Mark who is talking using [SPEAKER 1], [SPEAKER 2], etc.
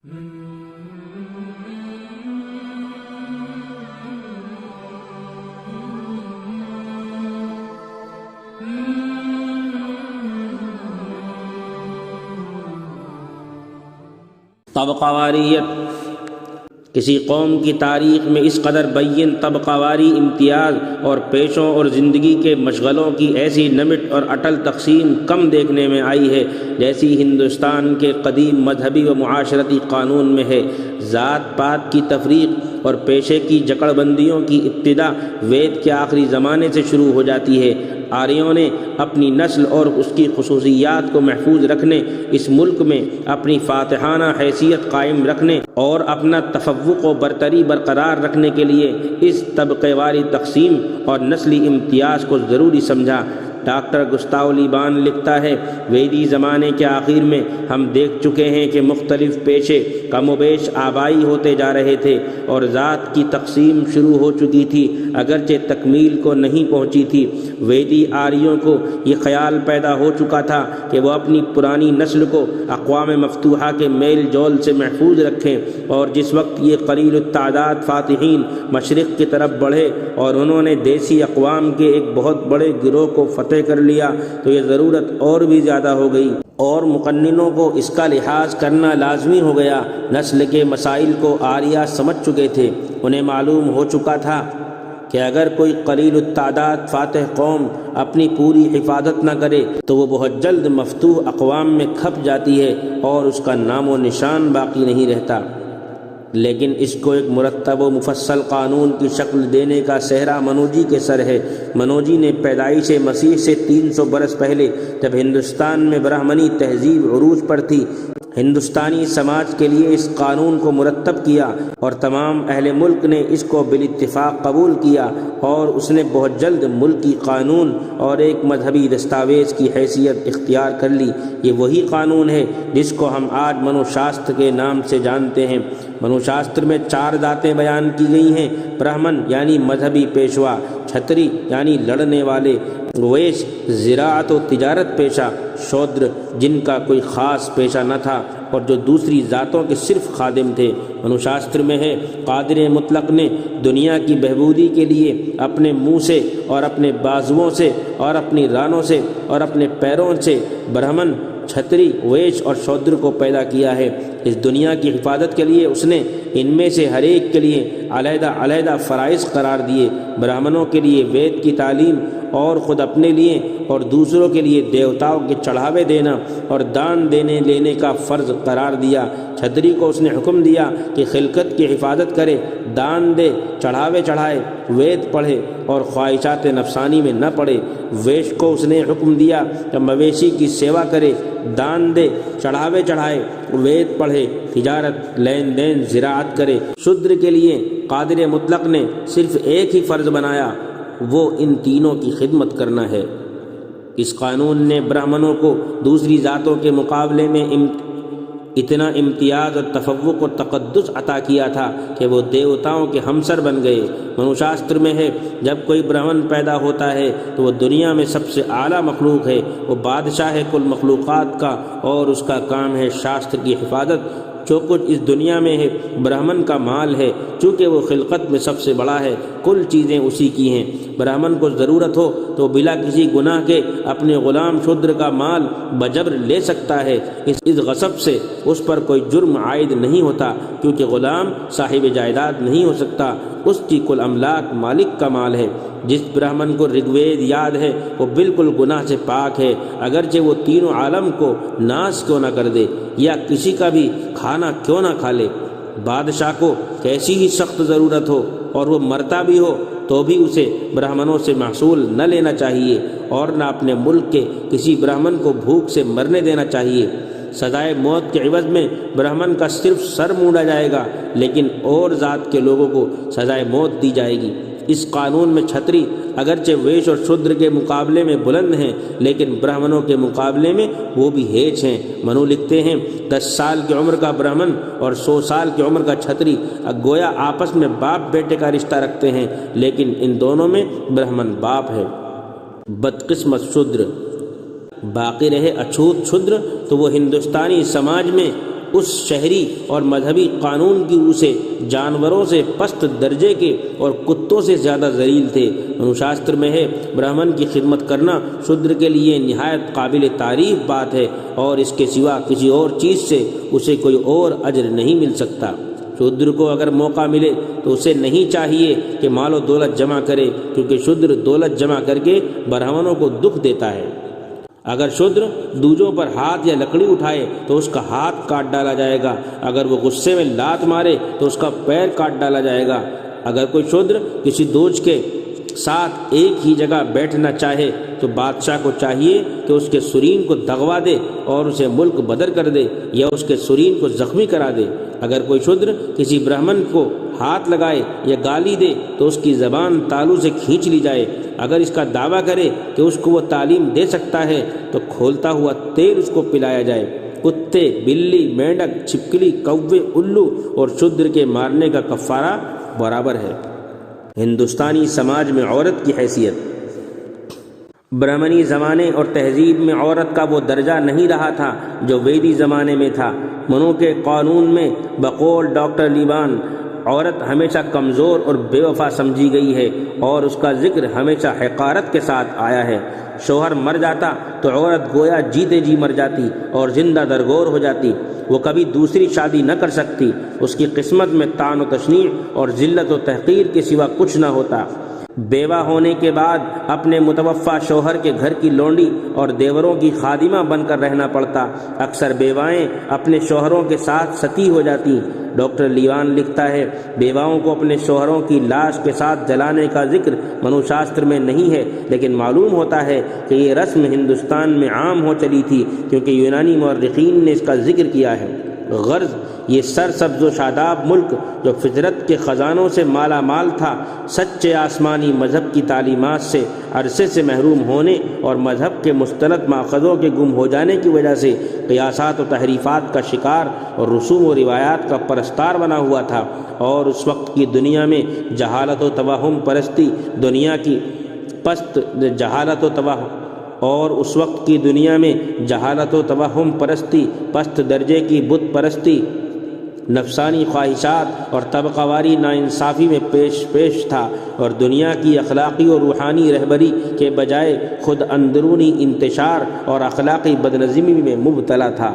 [SPEAKER 1] طبقہ واریت کسی قوم کی تاریخ میں اس قدر بین طبقہ واری امتیاز اور پیشوں اور زندگی کے مشغلوں کی ایسی نمٹ اور اٹل تقسیم کم دیکھنے میں آئی ہے جیسی ہندوستان کے قدیم مذہبی و معاشرتی قانون میں ہے۔ ذات پات کی تفریق اور پیشے کی جکڑ بندیوں کی ابتدا وید کے آخری زمانے سے شروع ہو جاتی ہے۔ آریوں نے اپنی نسل اور اس کی خصوصیات کو محفوظ رکھنے، اس ملک میں اپنی فاتحانہ حیثیت قائم رکھنے اور اپنا تفوق و برتری برقرار رکھنے کے لیے اس طبقہ واری تقسیم اور نسلی امتیاز کو ضروری سمجھا۔ ڈاکٹر گستاو لیبان لکھتا ہے، ویدی زمانے کے آخر میں ہم دیکھ چکے ہیں کہ مختلف پیشے کم و بیش آبائی ہوتے جا رہے تھے اور ذات کی تقسیم شروع ہو چکی تھی، اگرچہ تکمیل کو نہیں پہنچی تھی۔ ویدی آریوں کو یہ خیال پیدا ہو چکا تھا کہ وہ اپنی پرانی نسل کو اقوام مفتوحہ کے میل جول سے محفوظ رکھیں، اور جس وقت یہ قلیل التعداد فاتحین مشرق کی طرف بڑھے اور انہوں نے دیسی اقوام کے ایک بہت بڑے گروہ کو فتح کر لیا تو یہ ضرورت اور بھی زیادہ ہو گئی اور مقننوں کو اس کا لحاظ کرنا لازمی ہو گیا۔ نسل کے مسائل کو آریہ سمجھ چکے تھے، انہیں معلوم ہو چکا تھا کہ اگر کوئی قلیل التعداد فاتح قوم اپنی پوری حفاظت نہ کرے تو وہ بہت جلد مفتوح اقوام میں کھپ جاتی ہے اور اس کا نام و نشان باقی نہیں رہتا۔ لیکن اس کو ایک مرتب و مفصل قانون کی شکل دینے کا سہرا منوجی کے سر ہے۔ منوجی نے پیدائش مسیح سے 300 برس پہلے، جب ہندوستان میں برہمنی تہذیب عروج پر تھی، ہندوستانی سماج کے لیے اس قانون کو مرتب کیا اور تمام اہل ملک نے اس کو بالاتفاق قبول کیا، اور اس نے بہت جلد ملکی قانون اور ایک مذہبی دستاویز کی حیثیت اختیار کر لی۔ یہ وہی قانون ہے جس کو ہم آج منوشاستر کے نام سے جانتے ہیں۔ منوشاستر میں 4 ذاتیں بیان کی گئی ہیں: برہمن یعنی مذہبی پیشوا، چھتری یعنی لڑنے والے، ویش زراعت و تجارت پیشہ، شودر جن کا کوئی خاص پیشہ نہ تھا اور جو دوسری ذاتوں کے صرف خادم تھے۔ منوشاستر میں ہے، قادر مطلق نے دنیا کی بہبودی کے لیے اپنے منہ سے اور اپنے بازوؤں سے اور اپنی رانوں سے اور اپنے پیروں سے برہمن، چھتری، ویش اور شودر کو پیدا کیا ہے۔ اس دنیا کی حفاظت کے لیے اس نے ان میں سے ہر ایک کے لیے علیحدہ علیحدہ فرائض قرار دیے۔ برہمنوں کے لیے وید کی تعلیم اور خود اپنے لیے اور دوسروں کے لیے دیوتاؤں کے چڑھاوے دینا اور دان دینے لینے کا فرض قرار دیا۔ چھتری کو اس نے حکم دیا کہ خلقت کی حفاظت کرے، دان دے، چڑھاوے چڑھائے، وید پڑھے اور خواہشات نفسانی میں نہ پڑے۔ ویش کو اس نے حکم دیا کہ مویشی کی سیوا کرے، دان دے، چڑھاوے چڑھائے، وید پڑھے، تجارت، لین دین، زراعت کرے۔ شودر کے لیے قادر مطلق نے صرف ایک ہی فرض بنایا، وہ ان تینوں کی خدمت کرنا ہے۔ اس قانون نے برہمنوں کو دوسری ذاتوں کے مقابلے میں اتنا امتیاز اور تفوق و تقدس عطا کیا تھا کہ وہ دیوتاؤں کے ہمسر بن گئے۔ منوشاستر میں ہے، جب کوئی برہمن پیدا ہوتا ہے تو وہ دنیا میں سب سے اعلیٰ مخلوق ہے، وہ بادشاہ ہے کل مخلوقات کا، اور اس کا کام ہے شاستر کی حفاظت۔ جو کچھ اس دنیا میں ہے برہمن کا مال ہے، چونکہ وہ خلقت میں سب سے بڑا ہے، کل چیزیں اسی کی ہیں۔ برہمن کو ضرورت ہو تو بلا کسی گناہ کے اپنے غلام شودر کا مال بجبر لے سکتا ہے۔ اس غصب سے اس پر کوئی جرم عائد نہیں ہوتا، کیونکہ غلام صاحب جائیداد نہیں ہو سکتا، اس کی کل املاک مالک کا مال ہے۔ جس برہمن کو رگوید یاد ہے وہ بالکل گناہ سے پاک ہے، اگرچہ وہ تینوں عالم کو ناش کیوں نہ کر دے یا کسی کا بھی کھانا کیوں نہ کھا لے۔ بادشاہ کو کیسی ہی سخت ضرورت ہو اور وہ مرتا بھی ہو تو بھی اسے برہمنوں سے محصول نہ لینا چاہیے اور نہ اپنے ملک کے کسی برہمن کو بھوک سے مرنے دینا چاہیے۔ سزائے موت کے عوض میں برہمن کا صرف سر مونڈا جائے گا، لیکن اور ذات کے لوگوں کو سزائے موت دی جائے گی۔ اس قانون میں چھتری اگرچہ ویش اور شودر کے مقابلے میں بلند ہیں، لیکن برہمنوں کے مقابلے میں وہ بھی ہیچ ہیں۔ منو لکھتے ہیں، 10 سال کی عمر کا برہمن اور 100 سال کی عمر کا چھتری گویا آپس میں باپ بیٹے کا رشتہ رکھتے ہیں، لیکن ان دونوں میں برہمن باپ ہے۔ بدقسمت شودر، باقی رہے اچھوت شودر تو وہ ہندوستانی سماج میں اس شہری اور مذہبی قانون کی روح سے جانوروں سے پست درجے کے اور کتوں سے زیادہ ذلیل تھے۔ منوشاستر میں ہے برہمن کی خدمت کرنا شودر کے لیے نہایت قابل تعریف بات ہے، اور اس کے سوا کسی اور چیز سے اسے کوئی اور اجر نہیں مل سکتا۔ شودر کو اگر موقع ملے تو اسے نہیں چاہیے کہ مال و دولت جمع کرے، کیونکہ شودر دولت جمع کر کے برہمنوں کو دکھ دیتا ہے۔ اگر شودر دوجوں پر ہاتھ یا لکڑی اٹھائے تو اس کا ہاتھ کاٹ ڈالا جائے گا، اگر وہ غصے میں لات مارے تو اس کا پیر کاٹ ڈالا جائے گا۔ اگر کوئی شودر کسی دوج کے ساتھ ایک ہی جگہ بیٹھنا چاہے تو بادشاہ کو چاہیے کہ اس کے سرین کو دغوا دے اور اسے ملک بدر کر دے یا اس کے سرین کو زخمی کرا دے۔ اگر کوئی شودر کسی برہمن کو ہاتھ لگائے یا گالی دے تو اس کی زبان تالو سے کھینچ لی جائے۔ اگر اس کا دعویٰ کرے کہ اس کو وہ تعلیم دے سکتا ہے تو کھولتا ہوا تیل اس کو پلایا جائے۔ کتے، بلی، مینڈک، چھپکلی، کوے، الو اور شودر کے مارنے کا کفارہ برابر ہے۔ ہندوستانی سماج میں عورت کی حیثیت۔ برہمنی زمانے اور تہذیب میں عورت کا وہ درجہ نہیں رہا تھا جو ویدی زمانے میں تھا۔ منو کے قانون میں بقول ڈاکٹر لیوان عورت ہمیشہ کمزور اور بے وفا سمجھی گئی ہے، اور اس کا ذکر ہمیشہ حقارت کے ساتھ آیا ہے۔ شوہر مر جاتا تو عورت گویا جیتے جی مر جاتی اور زندہ درگور ہو جاتی۔ وہ کبھی دوسری شادی نہ کر سکتی۔ اس کی قسمت میں طعن و تشنیع اور ذلت و تحقیر کے سوا کچھ نہ ہوتا۔ بیوہ ہونے کے بعد اپنے متوفی شوہر کے گھر کی لونڈی اور دیوروں کی خادمہ بن کر رہنا پڑتا۔ اکثر بیوائیں اپنے شوہروں کے ساتھ ستی ہو جاتی۔ ڈاکٹر لیوان لکھتا ہے، بیواؤں کو اپنے شوہروں کی لاش کے ساتھ جلانے کا ذکر منوشاستر میں نہیں ہے، لیکن معلوم ہوتا ہے کہ یہ رسم ہندوستان میں عام ہو چلی تھی، کیونکہ یونانی مورخین نے اس کا ذکر کیا ہے۔ غرض یہ سرسبز و شاداب ملک جو فطرت کے خزانوں سے مالا مال تھا، سچے آسمانی مذہب کی تعلیمات سے عرصے سے محروم ہونے اور مذہب کے مستند ماخذوں کے گم ہو جانے کی وجہ سے قیاسات و تحریفات کا شکار اور رسوم و روایات کا پرستار بنا ہوا تھا، اور اس وقت کی دنیا میں جہالت و توہم پرستی دنیا کی جہالت و توہم پرستی، پست درجے کی بت پرستی، نفسانی خواہشات اور طبقہ واری ناانصافی میں پیش تھا، اور دنیا کی اخلاقی اور روحانی رہبری کے بجائے خود اندرونی انتشار اور اخلاقی بدنظمی میں مبتلا تھا۔